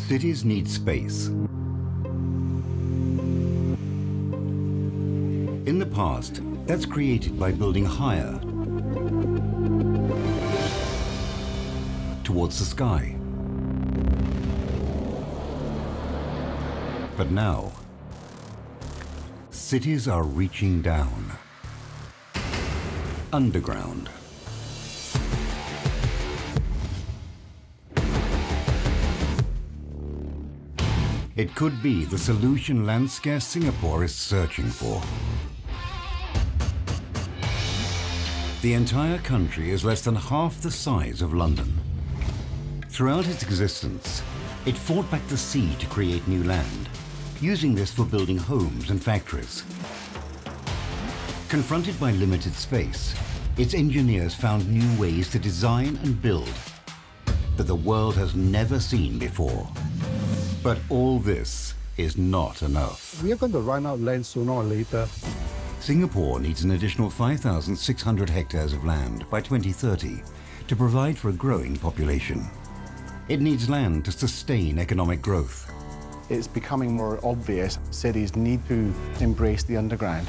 Cities need space. In the past, that's created by building higher towards the sky. But now, cities are reaching down, underground. It could be the solution land-scarce Singapore is searching for. The entire country is less than half the size of London. Throughout its existence, it fought back the sea to create new land, using this for building homes and factories. Confronted by limited space, its engineers found new ways to design and build that the world has never seen before. But all this is not enough. We are going to run out of land sooner or later. Singapore needs an additional 5,600 hectares of land by 2030 to provide for a growing population. It needs land to sustain economic growth. It's becoming more obvious cities need to embrace the underground.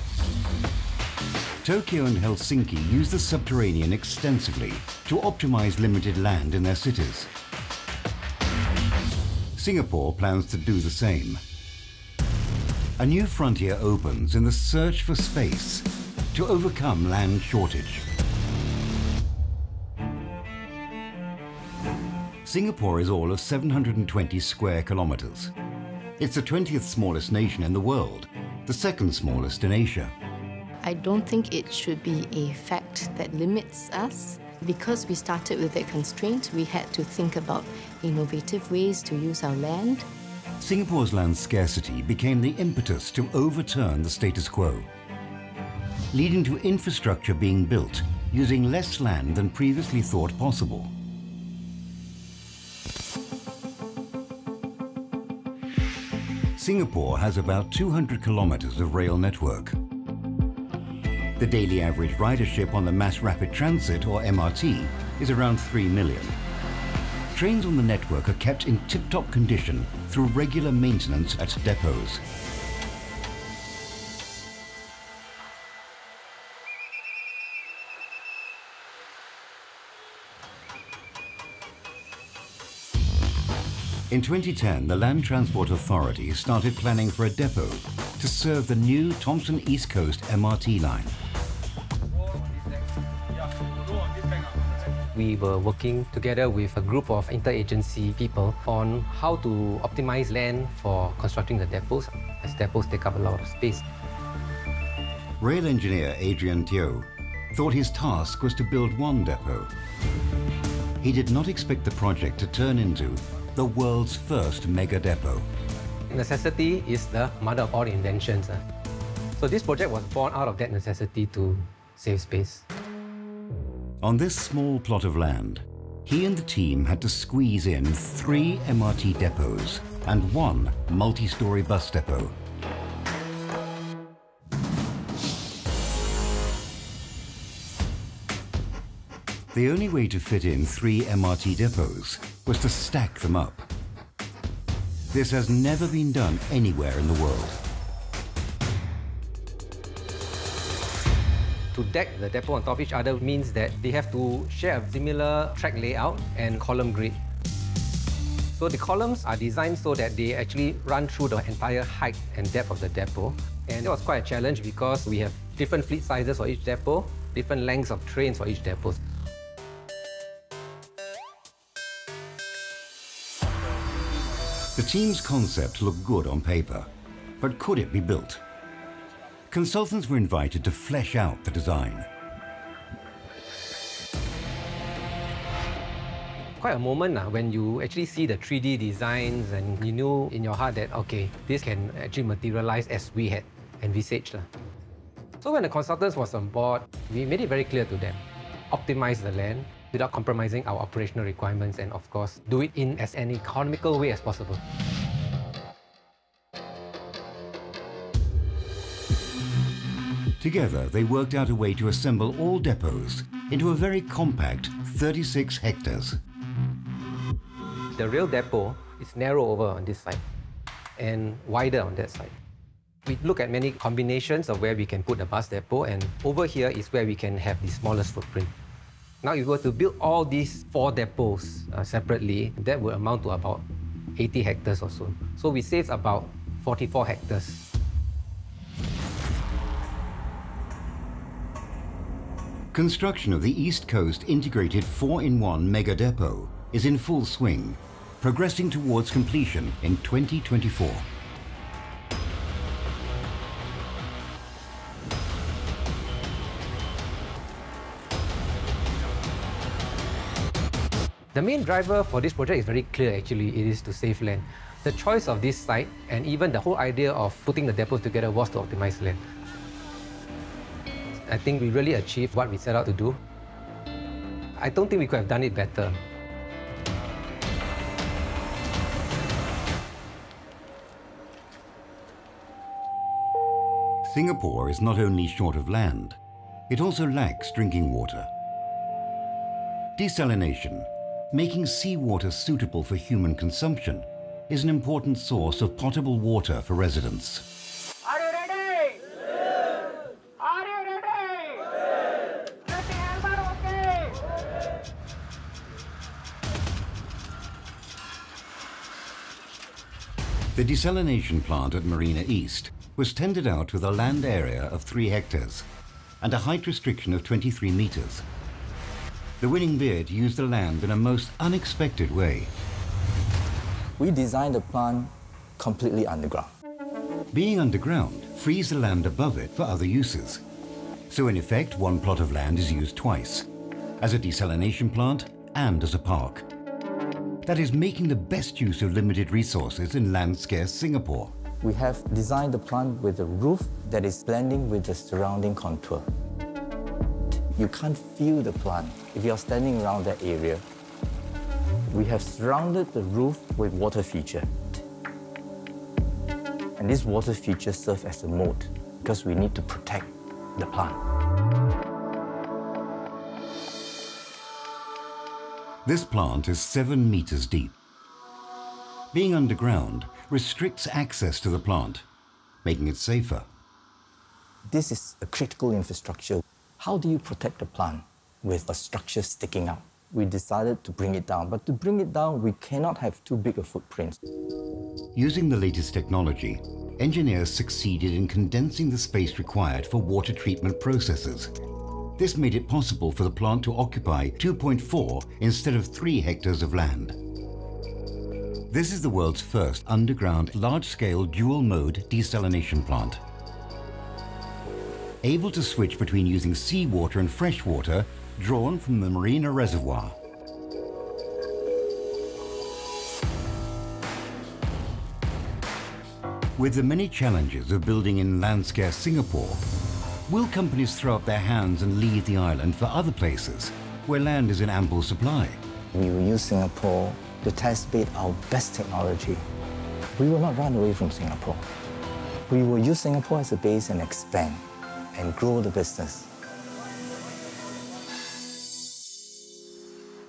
Tokyo and Helsinki use the subterranean extensively to optimize limited land in their cities. Singapore plans to do the same. A new frontier opens in the search for space to overcome land shortage. Singapore is all of 720 square kilometers. It's the 20th smallest nation in the world, the second smallest in Asia. I don't think it should be a fact that limits us. Because we started with that constraint, we had to think about innovative ways to use our land. Singapore's land scarcity became the impetus to overturn the status quo, leading to infrastructure being built using less land than previously thought possible. Singapore has about 200 kilometers of rail network. The daily average ridership on the Mass Rapid Transit, or MRT, is around 3 million. Trains on the network are kept in tip-top condition through regular maintenance at depots. In 2010, the Land Transport Authority started planning for a depot to serve the new Thomson East Coast MRT line. We were working together with a group of interagency people on how to optimize land for constructing the depots, as depots take up a lot of space. Rail engineer Adrian Teo thought his task was to build one depot. He did not expect the project to turn into the world's first mega depot. Necessity is the mother of all inventions. So this project was born out of that necessity to save space. On this small plot of land, he and the team had to squeeze in 3 MRT depots and 1 multi-story bus depot. The only way to fit in 3 MRT depots was to stack them up. This has never been done anywhere in the world. To deck the depot on top of each other means that they have to share a similar track layout and column grid. So the columns are designed so that they actually run through the entire height and depth of the depot. And it was quite a challenge because we have different fleet sizes for each depot, different lengths of trains for each depot. The team's concept looked good on paper, but could it be built? Consultants were invited to flesh out the design. Quite a moment when you actually see the 3D designs and you knew in your heart that, okay, this can actually materialize as we had envisaged. So when the consultants was on board, we made it very clear to them, optimize the land without compromising our operational requirements and, of course, do it in as an economical way as possible. Together, they worked out a way to assemble all depots into a very compact 36 hectares. The rail depot It's narrow over on this side and wider on that side. We look at many combinations of where we can put the bus depot, and over here is where we can have the smallest footprint. Now, if we were to build all these 4 depots separately, that would amount to about 80 hectares or so. So we saved about 44 hectares. Construction of the East Coast integrated 4-in-1 mega depot is in full swing, progressing towards completion in 2024. The main driver for this project is very clear actually. It is to save land. The choice of this site and even the whole idea of putting the depots together was to optimize land. I think we really achieved what we set out to do. I don't think we could have done it better. Singapore is not only short of land, it also lacks drinking water. Desalination, making seawater suitable for human consumption, is an important source of potable water for residents. Are you ready? Yes. Are you ready? Yes. Let the helmet, okay? The desalination plant at Marina East was tendered out with a land area of 3 hectares and a height restriction of 23 meters. The winning bid used the land in a most unexpected way. We designed the plant completely underground. Being underground frees the land above it for other uses. So in effect, one plot of land is used twice, as a desalination plant and as a park. That is making the best use of limited resources in land-scarce Singapore. We have designed the plant with a roof that is blending with the surrounding contour. You can't feel the plant if you're standing around that area. We have surrounded the roof with water feature. And this water feature serves as a moat because we need to protect the plant. This plant is 7 meters deep. Being underground restricts access to the plant, making it safer. This is a critical infrastructure. How do you protect the plant with a structure sticking out? We decided to bring it down, but to bring it down, we cannot have too big a footprint. Using the latest technology, engineers succeeded in condensing the space required for water treatment processes. This made it possible for the plant to occupy 2.4 instead of 3 hectares of land. This is the world's first underground, large-scale, dual-mode desalination plant. Able to switch between using seawater and fresh water drawn from the Marina reservoir. With the many challenges of building in land-scarce Singapore, will companies throw up their hands and leave the island for other places where land is in ample supply? We will use Singapore to test bed our best technology. We will not run away from Singapore. We will use Singapore as a base and expand and grow the business.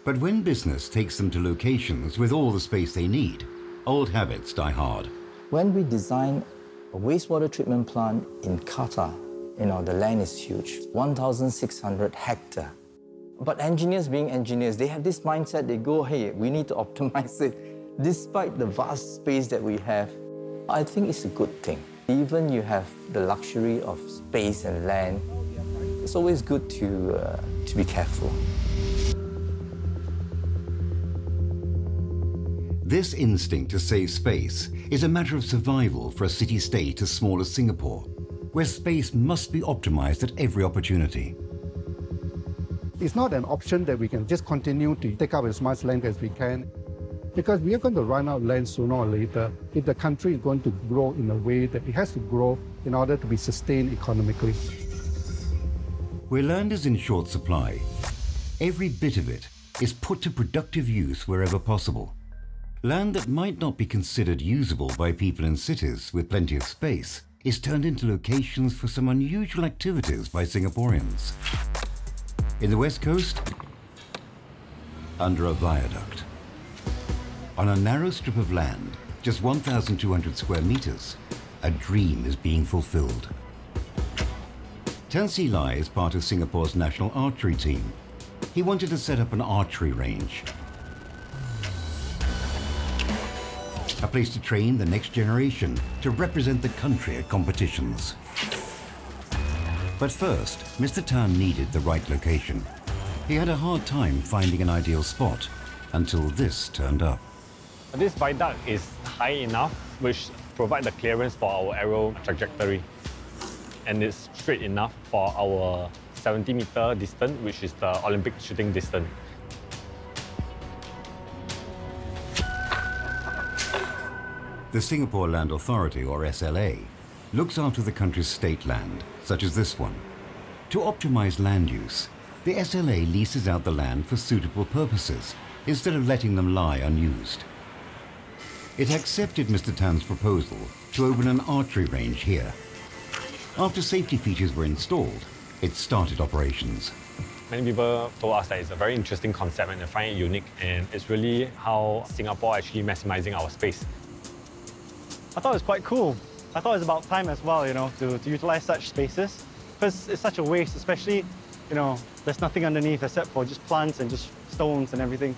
But when business takes them to locations with all the space they need, old habits die hard. When we design a wastewater treatment plant in Qatar, the land is huge, 1,600 hectares. But engineers being engineers, they have this mindset, they go, hey, we need to optimize it. Despite the vast space that we have, I think it's a good thing. Even you have the luxury of space and land, it's always good to be careful. This instinct to save space is a matter of survival for a city-state as small as Singapore, where space must be optimized at every opportunity. It's not an option that we can just continue to take up as much land as we can, because we are going to run out of land sooner or later if the country is going to grow in a way that it has to grow in order to be sustained economically. Where land is in short supply, every bit of it is put to productive use wherever possible. Land that might not be considered usable by people in cities with plenty of space is turned into locations for some unusual activities by Singaporeans. In the West Coast, under a viaduct. On a narrow strip of land, just 1,200 square meters, a dream is being fulfilled. Tan Si Lai is part of Singapore's national archery team. He wanted to set up an archery range, a place to train the next generation to represent the country at competitions. But first, Mr. Tan needed the right location. He had a hard time finding an ideal spot until this turned up. This viaduct is high enough, which provides the clearance for our arrow trajectory. And it's straight enough for our 70-meter distance, which is the Olympic shooting distance. The Singapore Land Authority, or SLA, looks after the country's state land, such as this one. To optimize land use, the SLA leases out the land for suitable purposes, instead of letting them lie unused. It accepted Mr. Tan's proposal to open an archery range here. After safety features were installed, it started operations. Many people told us that it's a very interesting concept and they find it unique, and it's really how Singapore actually maximizing our space. I thought it was quite cool. I thought it was about time as well, to utilize such spaces, because it's such a waste, especially, there's nothing underneath except for just plants and just stones and everything.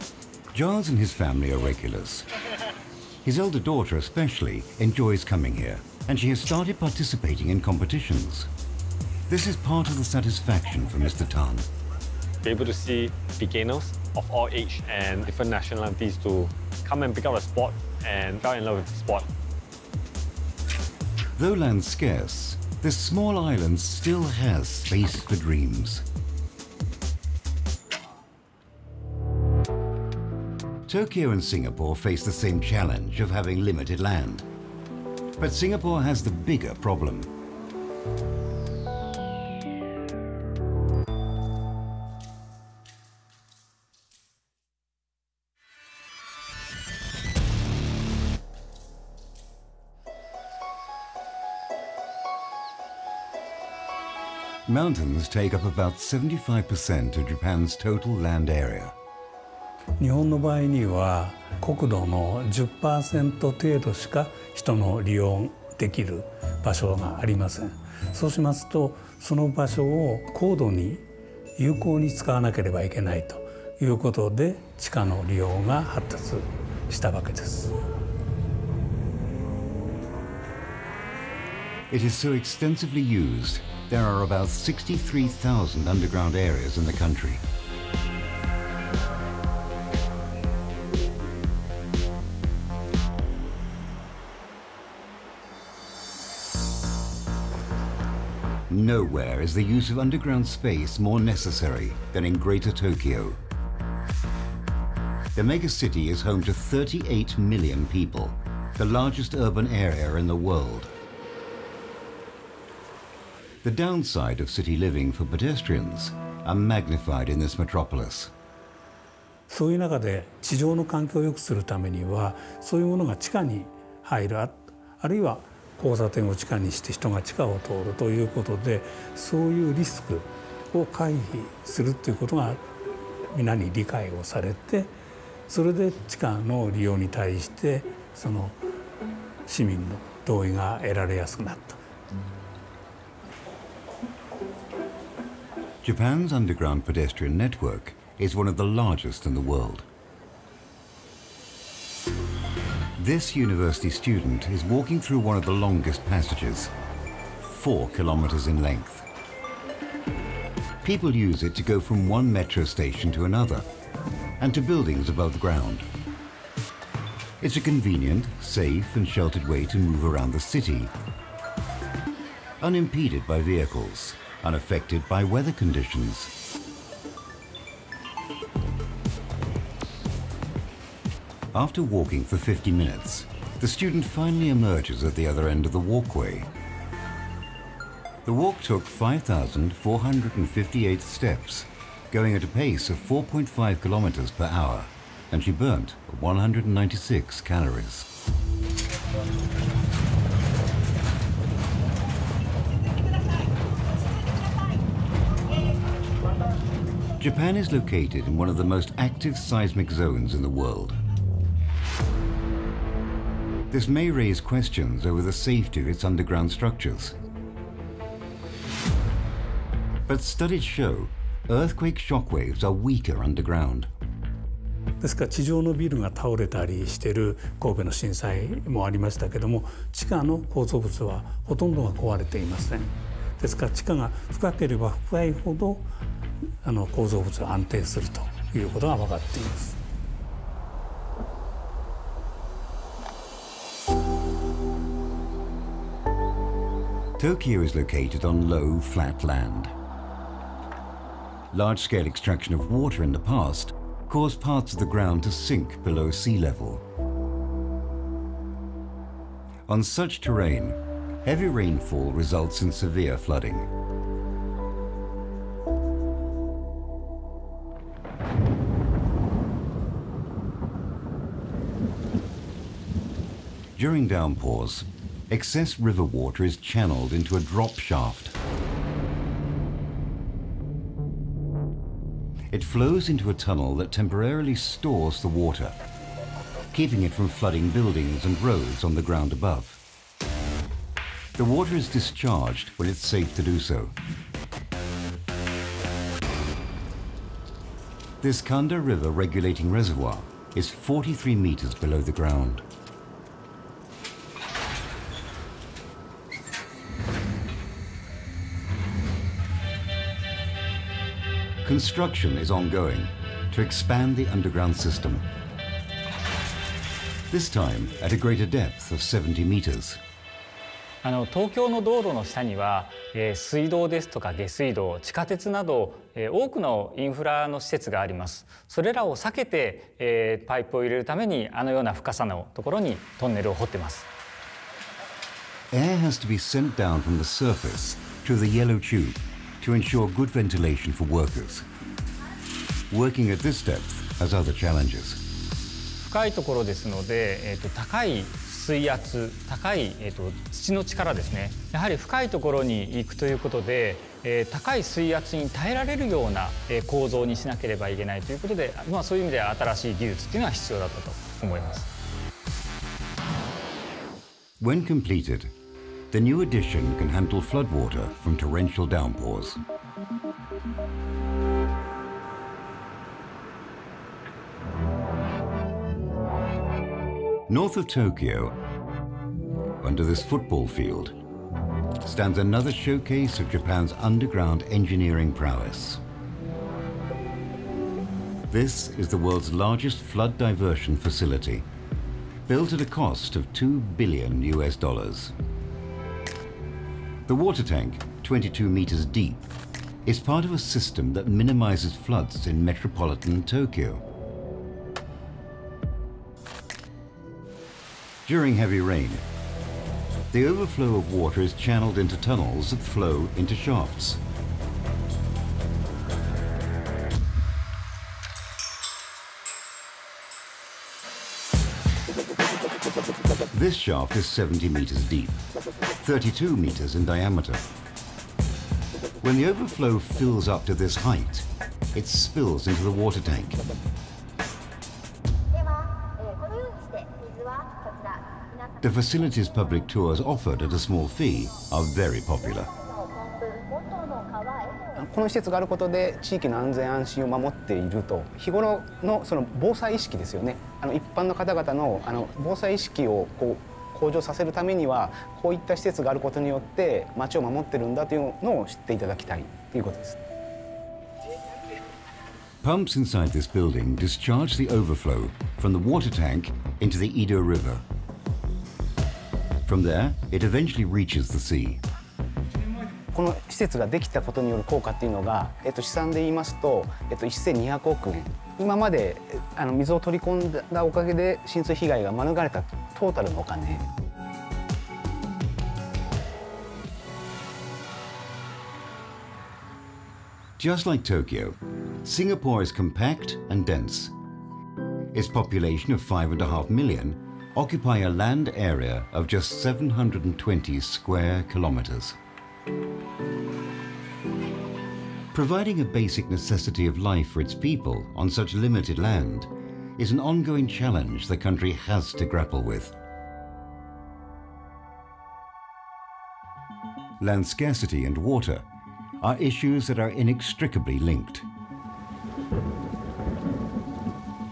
Giles and his family are regulars. His elder daughter especially enjoys coming here, and she has started participating in competitions. This is part of the satisfaction for Mr. Tan. Be able to see beginners of all age and different nationalities to come and pick up a sport and fall in love with the sport. Though land scarce, this small island still has space for dreams. Tokyo and Singapore face the same challenge of having limited land. But Singapore has the bigger problem. Mountains take up about 75% of Japan's total land area. 日本の場合には国土の 10% 程度しか人の利用できる場所がありません。そうしますとその場所を高度に有効に使わなければいけないということで地下の利用が発達したわけです。It is so extensively used, there are about 63,000 underground areas in the country. Nowhere is the use of underground space more necessary than in Greater Tokyo. The megacity is home to 38 million people, the largest urban area in the world. The downside of city living for pedestrians are magnified in this metropolis. そういう中で地上の環境を良くするためにはそういうものが地下に入る、あるいは交差点を地下にして人が地下を通るということで、そういうリスクを回避するということが皆に理解をされて、それで地下の利用に対してその市民の同意が得られやすくなった。Japan's underground pedestrian network is one of the largest in the world. This university student is walking through one of the longest passages, 4 kilometers in length. People use it to go from one metro station to another and to buildings above the ground. It's a convenient, safe and sheltered way to move around the city, unimpeded by vehicles, unaffected by weather conditions. After walking for 50 minutes, the student finally emerges at the other end of the walkway. The walk took 5,458 steps, going at a pace of 4.5 kilometers per hour, and she burnt 196 calories. Japan is located in one of the most active seismic zones in the world. This may raise questions over the safety of its underground structures. But studies show earthquake shock waves are weaker underground. ですから地上のビルが倒れたりしている神戸の震災もありましたけども、地下の構造物はほとんどが壊れていません。ですから地下が深ければ深いほど構造物が安定するということが分かっています。Tokyo is located on low, flat land. Large-scale extraction of water in the past caused parts of the ground to sink below sea level. On such terrain, heavy rainfall results in severe flooding. During downpours, excess river water is channeled into a drop shaft. It flows into a tunnel that temporarily stores the water, keeping it from flooding buildings and roads on the ground above. The water is discharged when it's safe to do so. This Kanda River regulating reservoir is 43 meters below the ground. Construction is ongoing to expand the underground system. This time at a greater depth of 70 meters. 東京の道路の下には水道ですとか下水道、地下鉄など多くのインフラの施設があります。それらを避けてパイプを入れるためにような深さのところにトンネルを掘っています。Air has to be sent down from the surface through the yellow tube to ensure good ventilation for workers. Working at this depth has other challenges. 深いところですので、高い水圧、高い、土の力ですね。やはり深いところに行くということで、高い水圧に耐えられるような、構造にしなければいけないということで、そういう意味では新しい技術っていうのは必要だったと思います。When completed, the new addition can handle floodwater from torrential downpours. North of Tokyo, under this football field, stands another showcase of Japan's underground engineering prowess. This is the world's largest flood diversion facility, built at a cost of $2 billion US. The water tank, 22 meters deep, is part of a system that minimizes floods in metropolitan Tokyo. During heavy rain, the overflow of water is channeled into tunnels that flow into shafts. This shaft is 70 meters deep, 32 meters in diameter. When the overflow fills up to this height, it spills into the water tank. The facility's public tours offered at a small fee are very popular. この施設があることで地域の安全安心を守っていると、日頃のその防災意識ですよね。一般の方々の防災意識を向上させるためには、こういった施設があることによって町を守ってるんだというのを知っていただきたいということです。Pumps inside this building discharge the overflow from the water tank into the Edo River. From there, it eventually reaches the sea. この施設ができたことによる効果っていうのが、試算で言いますと、1200億円。今まで水を取り込んだおかげで浸水被害が免れたトータルのお金。Just like Tokyo, Singapore is compact and dense. Its population of 5.5 million occupy a land area of just 720 square kilometers. Providing a basic necessity of life for its people on such limited land is an ongoing challenge the country has to grapple with. land scarcity and water are issues that are inextricably linked.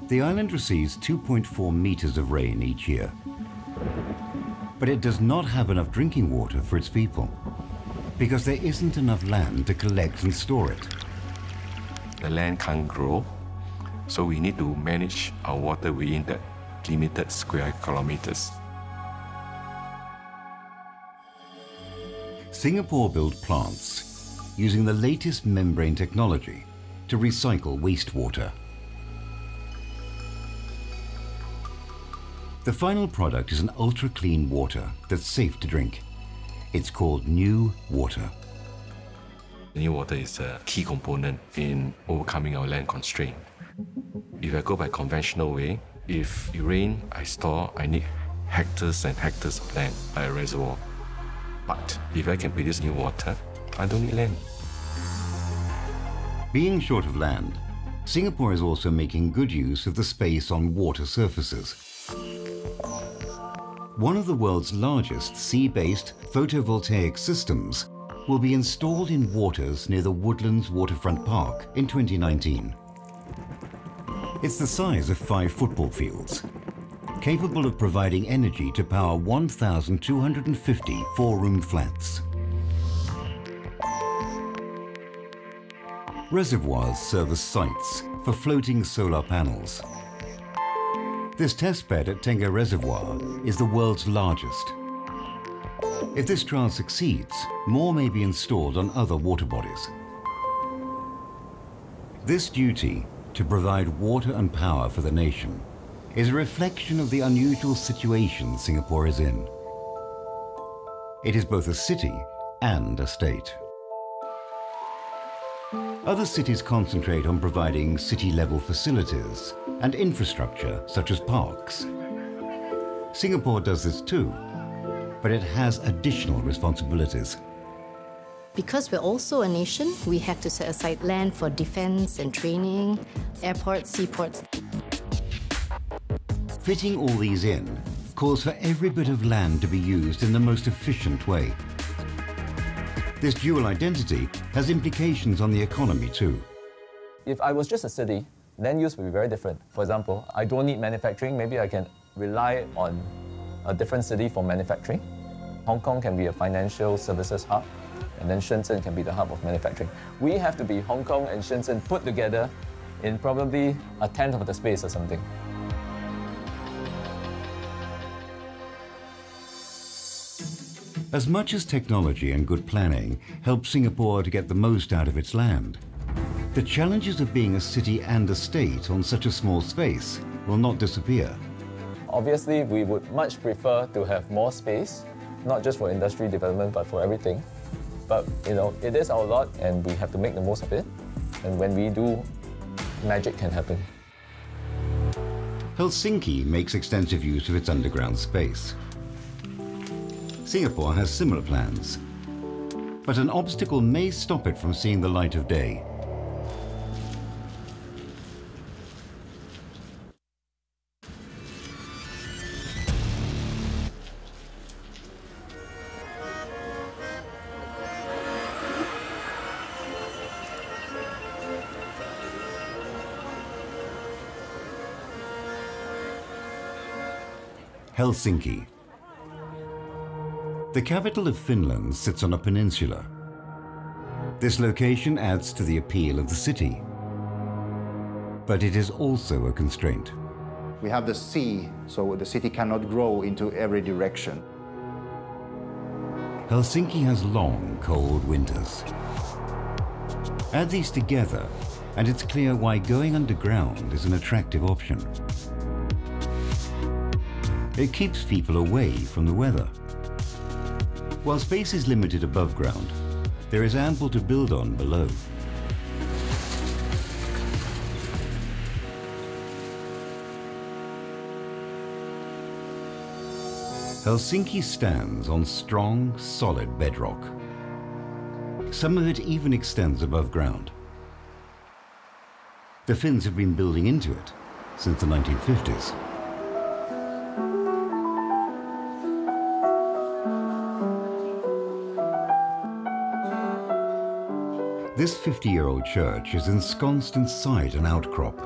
The island receives 2.4 meters of rain each year, but it does not have enough drinking water for its people because there isn't enough land to collect and store it. The land can't grow, so we need to manage our water within that limited square kilometers. Singapore built plants using the latest membrane technology to recycle wastewater. The final product is an ultra-clean water that's safe to drink. It's called New Water. New water is a key component in overcoming our land constraint. If I go by conventional way, if it rains, I need hectares and hectares of land, like a reservoir. But if I can produce new water, I don't need land. Being short of land, Singapore is also making good use of the space on water surfaces. One of the world's largest sea-based photovoltaic systems will be installed in waters near the Woodlands Waterfront Park in 2019. It's the size of 5 football fields, capable of providing energy to power 1,250 four-room flats. Reservoirs serve as sites for floating solar panels. This testbed at Tengah Reservoir is the world's largest. If this trial succeeds, more may be installed on other water bodies. This duty to provide water and power for the nation is a reflection of the unusual situation Singapore is in. It is both a city and a state. Other cities concentrate on providing city-level facilities and infrastructure such as parks. Singapore does this too, but it has additional responsibilities. Because we're also a nation, we have to set aside land for defense and training, airports, seaports. Fitting all these in calls for every bit of land to be used in the most efficient way. This dual identity has implications on the economy too. If I was just a city, land use would be very different. For example, I don't need manufacturing. Maybe I can rely on a different city for manufacturing. Hong Kong can be a financial services hub, and then Shenzhen can be the hub of manufacturing. We have to be Hong Kong and Shenzhen put together in probably a tenth of the space or something. As much as technology and good planning help Singapore to get the most out of its land, the challenges of being a city and a state on such a small space will not disappear. Obviously, we would much prefer to have more space, not just for industry development, but for everything. But, it is our lot and we have to make the most of it. And when we do, magic can happen. Helsinki makes extensive use of its underground space. Singapore has similar plans, but an obstacle may stop it from seeing the light of day. Helsinki. The capital of Finland sits on a peninsula. This location adds to the appeal of the city, but it is also a constraint. We have the sea, so the city cannot grow into every direction. Helsinki has long, cold winters. Add these together, and it's clear why going underground is an attractive option. It keeps people away from the weather. While space is limited above ground, there is ample to build on below. Helsinki stands on strong, solid bedrock. Some of it even extends above ground. The Finns have been building into it since the 1950s. This 50-year-old church is ensconced inside an outcrop.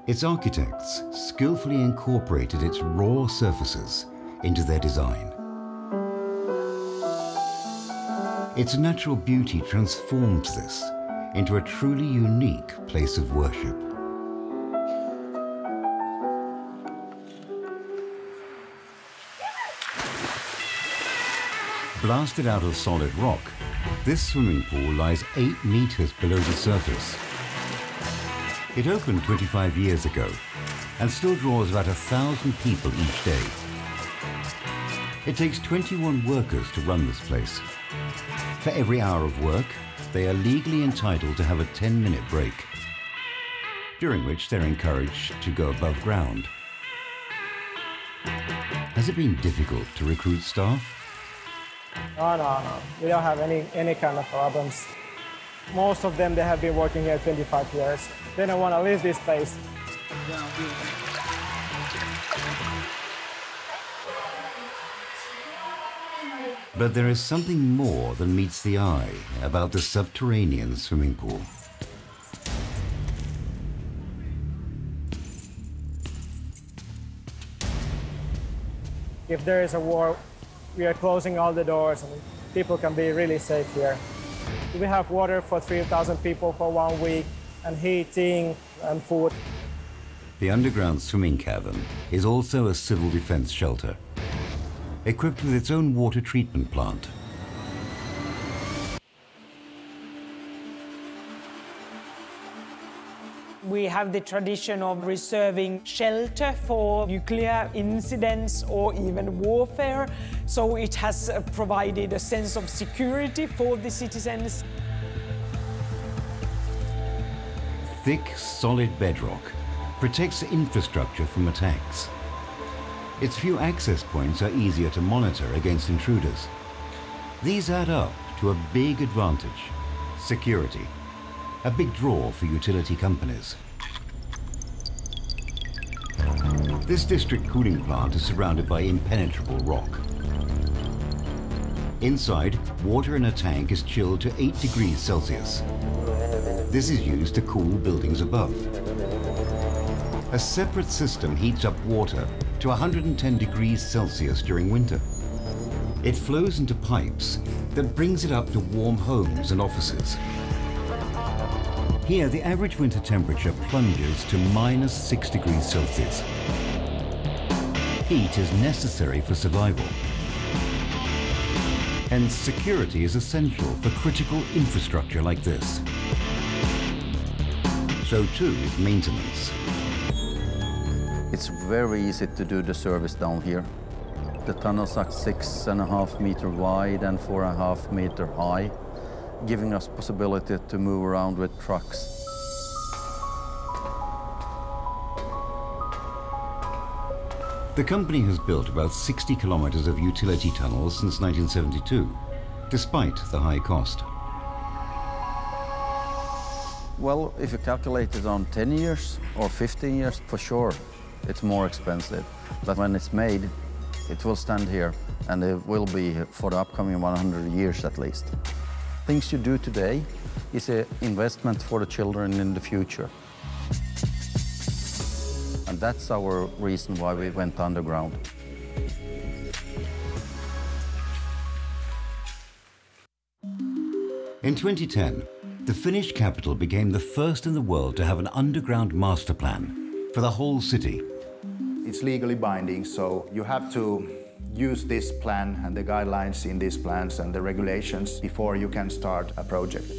Its architects skillfully incorporated its raw surfaces into their design. Its natural beauty transforms this into a truly unique place of worship. Blasted out of solid rock, this swimming pool lies 8 meters below the surface. It opened 25 years ago and still draws about 1,000 people each day. It takes 21 workers to run this place. For every hour of work, they are legally entitled to have a 10-minute break, during which they're encouraged to go above ground. Has it been difficult to recruit staff? No. We don't have any kind of problems. Most of them, they have been working here 25 years. They don't want to leave this place. But there is something more than meets the eye about the subterranean swimming pool. If there is a war, we are closing all the doors and people can be really safe here. We have water for 3,000 people for 1 week and heating and food. The underground swimming cavern is also a civil defense shelter, equipped with its own water treatment plant. We have the tradition of reserving shelter for nuclear incidents or even warfare, so it has provided a sense of security for the citizens. Thick, solid bedrock protects the infrastructure from attacks. Its few access points are easier to monitor against intruders. These add up to a big advantage: security, a big draw for utility companies. This district cooling plant is surrounded by impenetrable rock. Inside, water in a tank is chilled to 8 degrees Celsius. This is used to cool buildings above. A separate system heats up water to 110 degrees Celsius during winter. It flows into pipes that brings it up to warm homes and offices. Here, the average winter temperature plunges to -6 degrees Celsius. Heat is necessary for survival. Hence, security is essential for critical infrastructure like this. So too is maintenance. It's very easy to do the service down here. The tunnels are 6.5 meters wide and 4.5 meters high, giving us possibility to move around with trucks. The company has built about 60 kilometers of utility tunnels since 1972, despite the high cost. Well, if you calculate it on 10 years or 15 years, for sure, it's more expensive. But when it's made, it will stand here, and it will be for the upcoming 100 years at least. Things you do today is an investment for the children in the future. And that's our reason why we went underground. In 2010, the Finnish capital became the first in the world to have an underground master plan for the whole city. It's legally binding, so you have to use this plan and the guidelines in these plans and the regulations before you can start a project.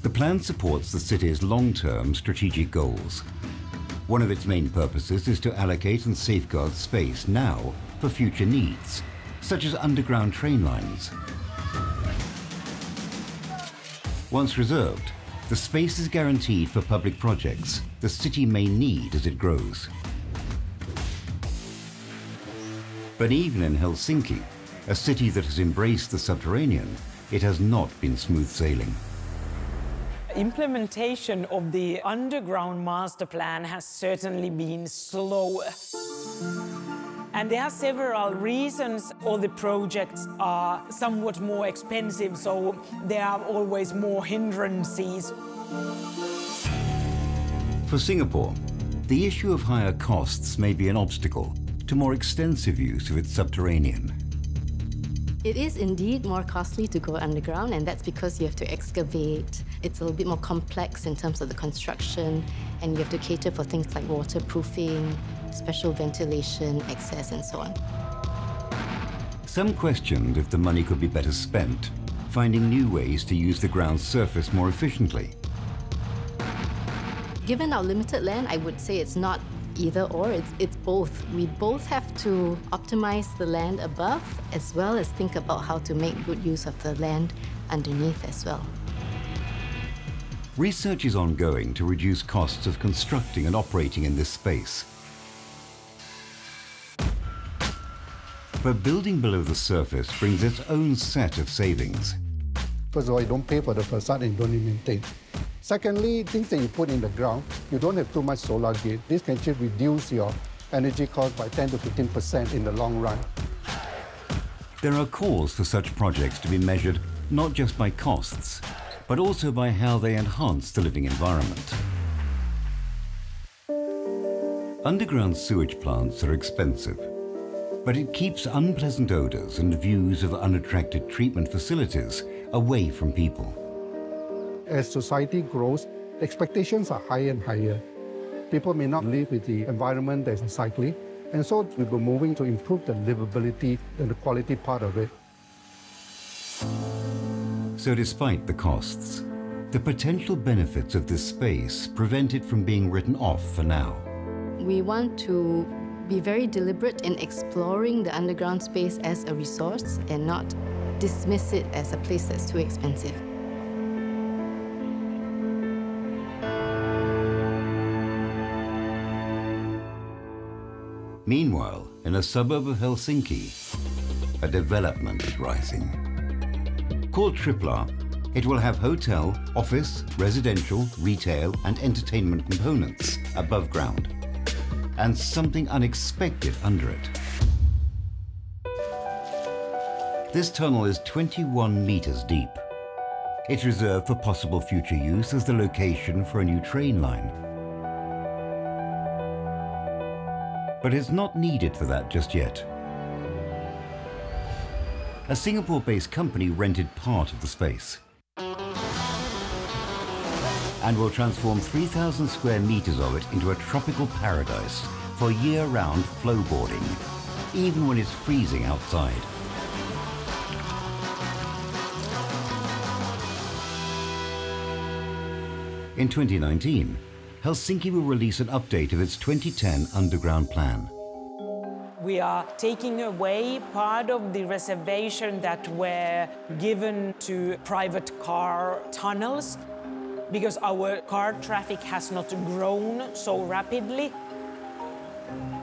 The plan supports the city's long-term strategic goals. One of its main purposes is to allocate and safeguard space now for future needs, such as underground train lines. Once reserved, the space is guaranteed for public projects the city may need as it grows. But even in Helsinki, a city that has embraced the subterranean, it has not been smooth sailing. Implementation of the underground master plan has certainly been slow. And there are several reasons. All the projects are somewhat more expensive, so there are always more hindrances. For Singapore, the issue of higher costs may be an obstacle to more extensive use of its subterranean. It is indeed more costly to go underground, and that's because you have to excavate. It's a little bit more complex in terms of the construction, and you have to cater for things like waterproofing, special ventilation, access, and so on. Some questioned if the money could be better spent, finding new ways to use the ground's surface more efficiently. Given our limited land, I would say it's not either or, it's both. We both have to optimize the land above as well as think about how to make good use of the land underneath as well. Research is ongoing to reduce costs of constructing and operating in this space. But building below the surface brings its own set of savings. First of all, you don't pay for the facade and you don't maintain. Secondly, things that you put in the ground, you don't have too much solar gate. This can actually reduce your energy cost by 10 to 15% in the long run. There are calls for such projects to be measured not just by costs, but also by how they enhance the living environment. Underground sewage plants are expensive, but it keeps unpleasant odors and views of unattractive treatment facilities away from people. As society grows, the expectations are higher and higher. People may not live with the environment that's unsightly, and so we've been moving to improve the livability and the quality part of it. So despite the costs, the potential benefits of this space prevent it from being written off for now. We want to be very deliberate in exploring the underground space as a resource and not dismiss it as a place that's too expensive. Meanwhile, in a suburb of Helsinki, a development is rising. Called Triplar, it will have hotel, office, residential, retail, and entertainment components above ground, and something unexpected under it. This tunnel is 21 meters deep. It's reserved for possible future use as the location for a new train line. But it's not needed for that just yet. A Singapore-based company rented part of the space and will transform 3,000 square meters of it into a tropical paradise for year-round flowboarding, even when it's freezing outside. In 2019, Helsinki will release an update of its 2010 underground plan. We are taking away part of the reservation that were given to private car tunnels because our car traffic has not grown so rapidly.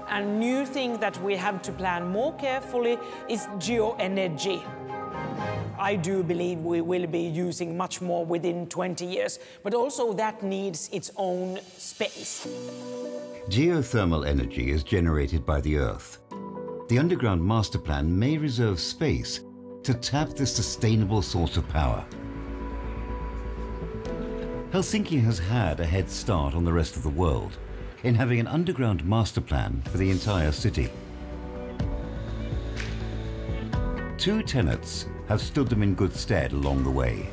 A new thing that we have to plan more carefully is geoenergy. I do believe we will be using much more within 20 years, but also that needs its own space. Geothermal energy is generated by the Earth. The underground master plan may reserve space to tap this sustainable source of power. Helsinki has had a head start on the rest of the world in having an underground master plan for the entire city. Two tenets have stood them in good stead along the way.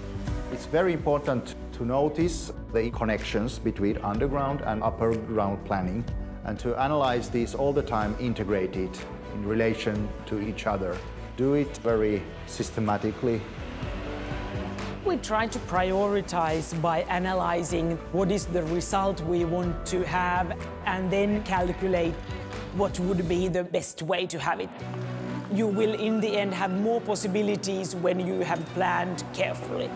It's very important to notice the connections between underground and upper ground planning and to analyze these all the time integrated in relation to each other. Do it very systematically. We try to prioritize by analyzing what is the result we want to have and then calculate what would be the best way to have it. You will in the end have more possibilities when you have planned carefully.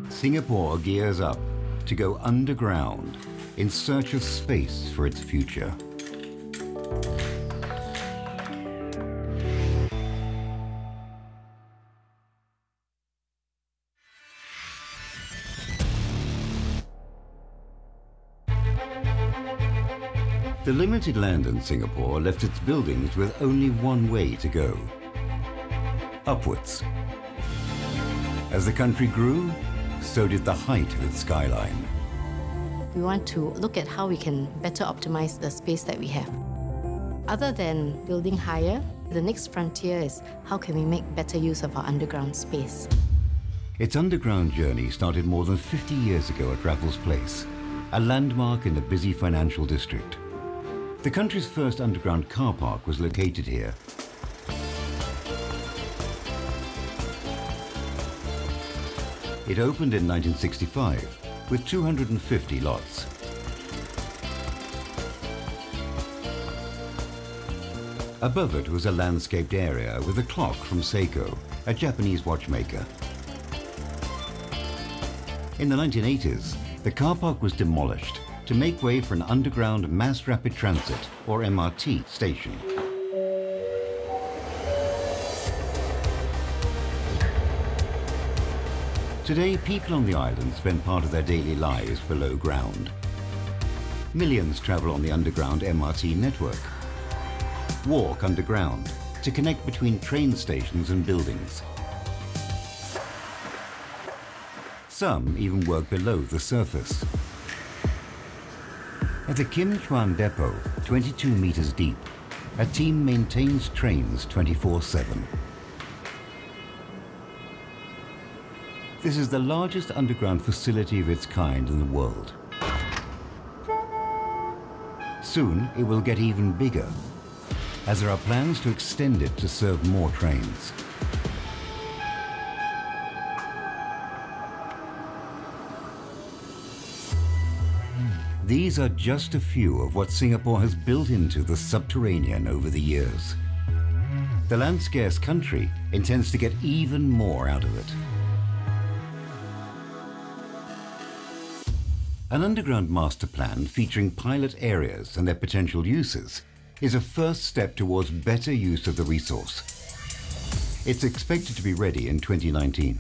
Singapore gears up to go underground in search of space for its future. The limited land in Singapore left its buildings with only one way to go: upwards. As the country grew, so did the height of its skyline. We want to look at how we can better optimize the space that we have. Other than building higher, the next frontier is how can we make better use of our underground space. Its underground journey started more than 50 years ago at Raffles Place, a landmark in the busy financial district. The country's first underground car park was located here. It opened in 1965 with 250 lots. Above it was a landscaped area with a clock from Seiko, a Japanese watchmaker. In the 1980s, the car park was demolished to make way for an underground mass rapid transit, or MRT, station. Today, people on the island spend part of their daily lives below ground. Millions travel on the underground MRT network, walk underground to connect between train stations and buildings. Some even work below the surface. At the Kim Chuan Depot, 22 meters deep, a team maintains trains 24/7. This is the largest underground facility of its kind in the world. Soon, it will get even bigger, as there are plans to extend it to serve more trains. These are just a few of what Singapore has built into the subterranean over the years. The land-scarce country intends to get even more out of it. An underground master plan featuring pilot areas and their potential uses is a first step towards better use of the resource. It's expected to be ready in 2019.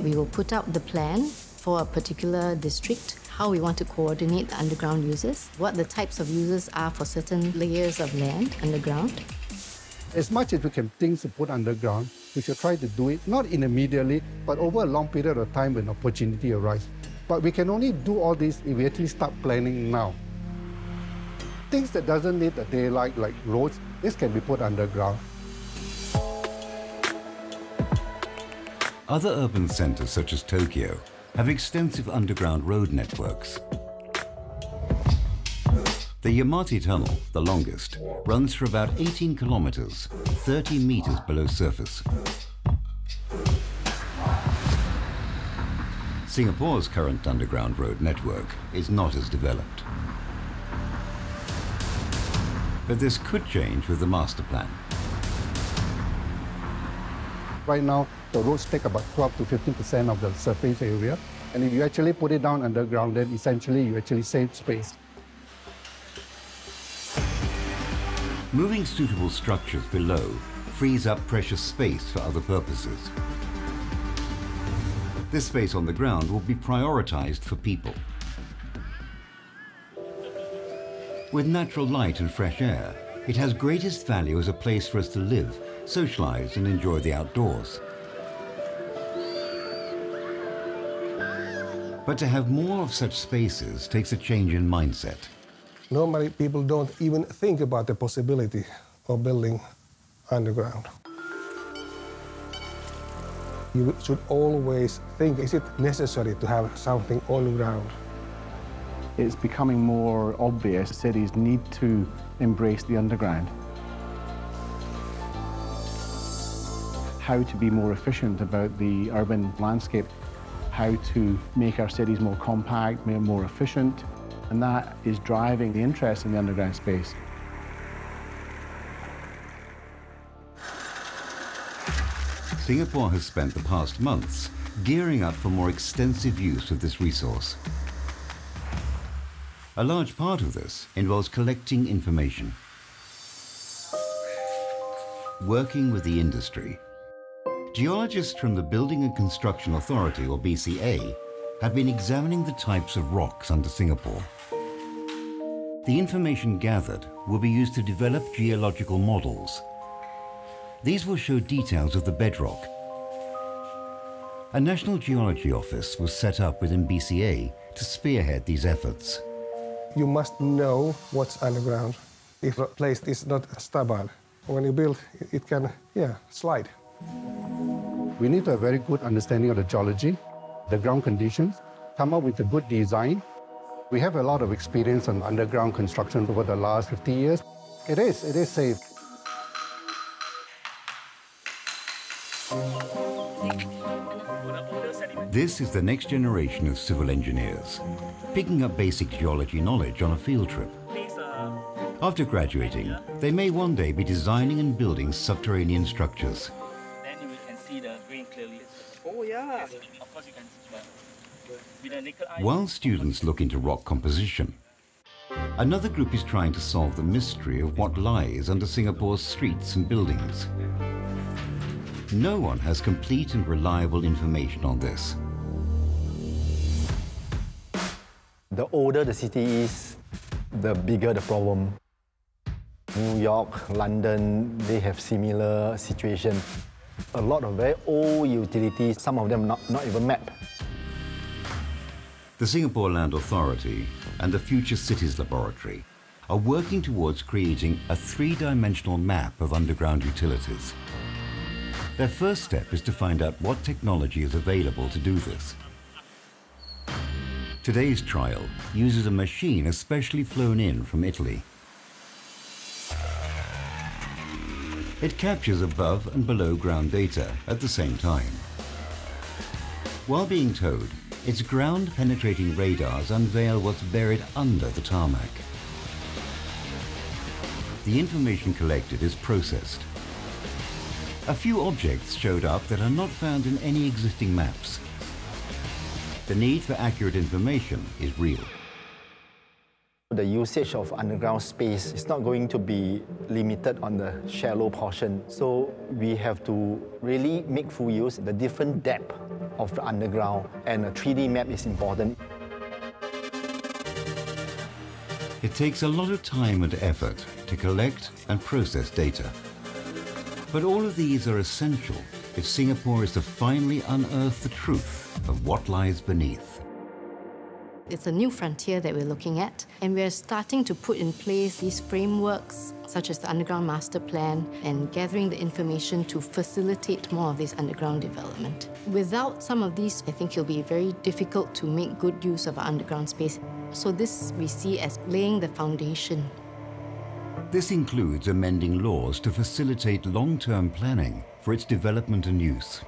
We will put out the plan for a particular district, how we want to coordinate the underground uses, what the types of uses are for certain layers of land underground. As much as we can things to put underground, we should try to do it, not immediately, but over a long period of time when opportunity arises. But we can only do all this if we actually start planning now. Things that doesn't need the daylight, like roads, this can be put underground. Other urban centers such as Tokyo have extensive underground road networks. The Yamate Tunnel, the longest, runs for about 18 kilometers, 30 meters below surface. Singapore's current underground road network is not as developed. But this could change with the master plan. Right now, the roads take about 12 to 15% of the surface area. And if you actually put it down underground, then essentially you actually save space. Moving suitable structures below frees up precious space for other purposes. This space on the ground will be prioritized for people. With natural light and fresh air, it has greatest value as a place for us to live, socialize, and enjoy the outdoors. But to have more of such spaces takes a change in mindset. Normally, people don't even think about the possibility of building underground. You should always think, is it necessary to have something on ground? It's becoming more obvious cities need to embrace the underground. How to be more efficient about the urban landscape, how to make our cities more compact, more efficient, and that is driving the interest in the underground space. Singapore has spent the past months gearing up for more extensive use of this resource. A large part of this involves collecting information, working with the industry. Geologists from the Building and Construction Authority, or BCA, have been examining the types of rocks under Singapore. The information gathered will be used to develop geological models. These will show details of the bedrock. A National Geology Office was set up within BCA to spearhead these efforts. You must know what's underground. If a place is not stable, when you build, it can, slide. We need a very good understanding of the geology, the ground conditions, come up with a good design. We have a lot of experience on underground construction over the last 50 years. It is safe. This is the next generation of civil engineers, picking up basic geology knowledge on a field trip. After graduating, they may one day be designing and building subterranean structures. Then we can see the grain clearly. Oh yeah. Of course you can see, but with a naked eye. While students look into rock composition, another group is trying to solve the mystery of what lies under Singapore's streets and buildings. No one has complete and reliable information on this. The older the city is, the bigger the problem. New York, London, they have similar situation. A lot of very old utilities, some of them not even mapped. The Singapore Land Authority and the Future Cities Laboratory are working towards creating a three-dimensional map of underground utilities. Their first step is to find out what technology is available to do this. Today's trial uses a machine especially flown in from Italy. It captures above and below ground data at the same time. While being towed, its ground-penetrating radars unveil what's buried under the tarmac. The information collected is processed. A few objects showed up that are not found in any existing maps. The need for accurate information is real. The usage of underground space is not going to be limited on the shallow portion. So we have to really make full use of the different depth of the underground, and a 3D map is important. It takes a lot of time and effort to collect and process data. But all of these are essential if Singapore is to finally unearth the truth of what lies beneath. It's a new frontier that we're looking at, and we're starting to put in place these frameworks, such as the Underground Master Plan, and gathering the information to facilitate more of this underground development. Without some of these, I think it'll be very difficult to make good use of our underground space. So this we see as laying the foundation. This includes amending laws to facilitate long-term planning for its development and use.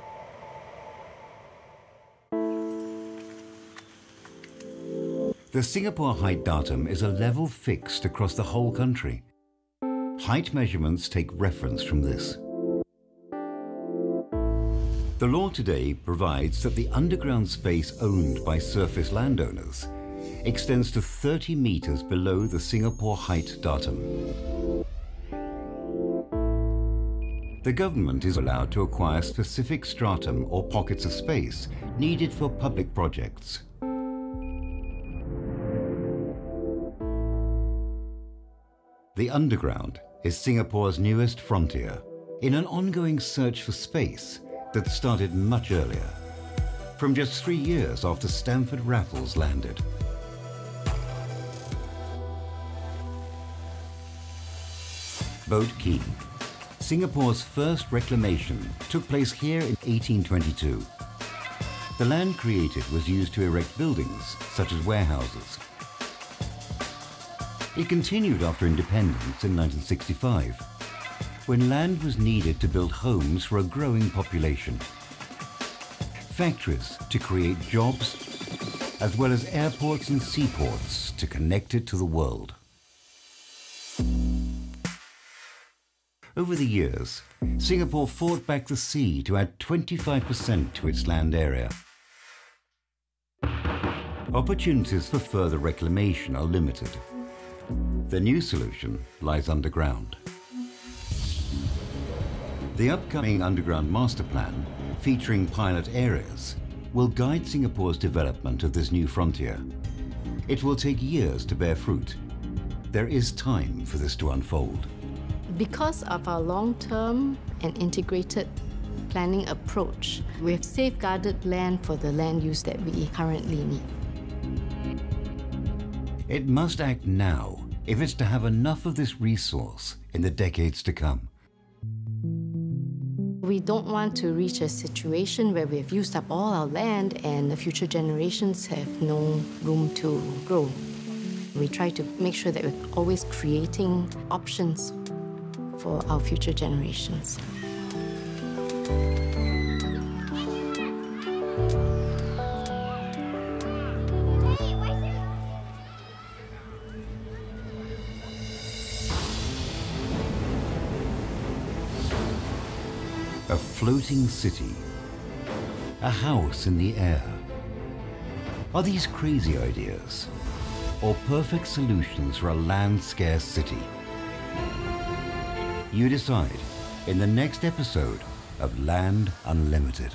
The Singapore height datum is a level fixed across the whole country. Height measurements take reference from this. The law today provides that the underground space owned by surface landowners extends to 30 meters below the Singapore height datum. The government is allowed to acquire specific stratum or pockets of space needed for public projects. The underground is Singapore's newest frontier in an ongoing search for space that started much earlier, from just 3 years after Stamford Raffles landed. Boat Quay, Singapore's first reclamation, took place here in 1822. The land created was used to erect buildings, such as warehouses. It continued after independence in 1965, when land was needed to build homes for a growing population. Factories to create jobs, as well as airports and seaports to connect it to the world. Over the years, Singapore fought back the sea to add 25% to its land area. Opportunities for further reclamation are limited. The new solution lies underground. The upcoming Underground Master Plan, featuring pilot areas, will guide Singapore's development of this new frontier. It will take years to bear fruit, there is time for this to unfold. Because of our long-term and integrated planning approach, we have safeguarded land for the land use that we currently need. It must act now if it's to have enough of this resource in the decades to come. We don't want to reach a situation where we have used up all our land and the future generations have no room to grow. We try to make sure that we're always creating options for our future generations. A floating city, a house in the air. Are these crazy ideas or perfect solutions for a land-scarce city? You decide in the next episode of Land Unlimited.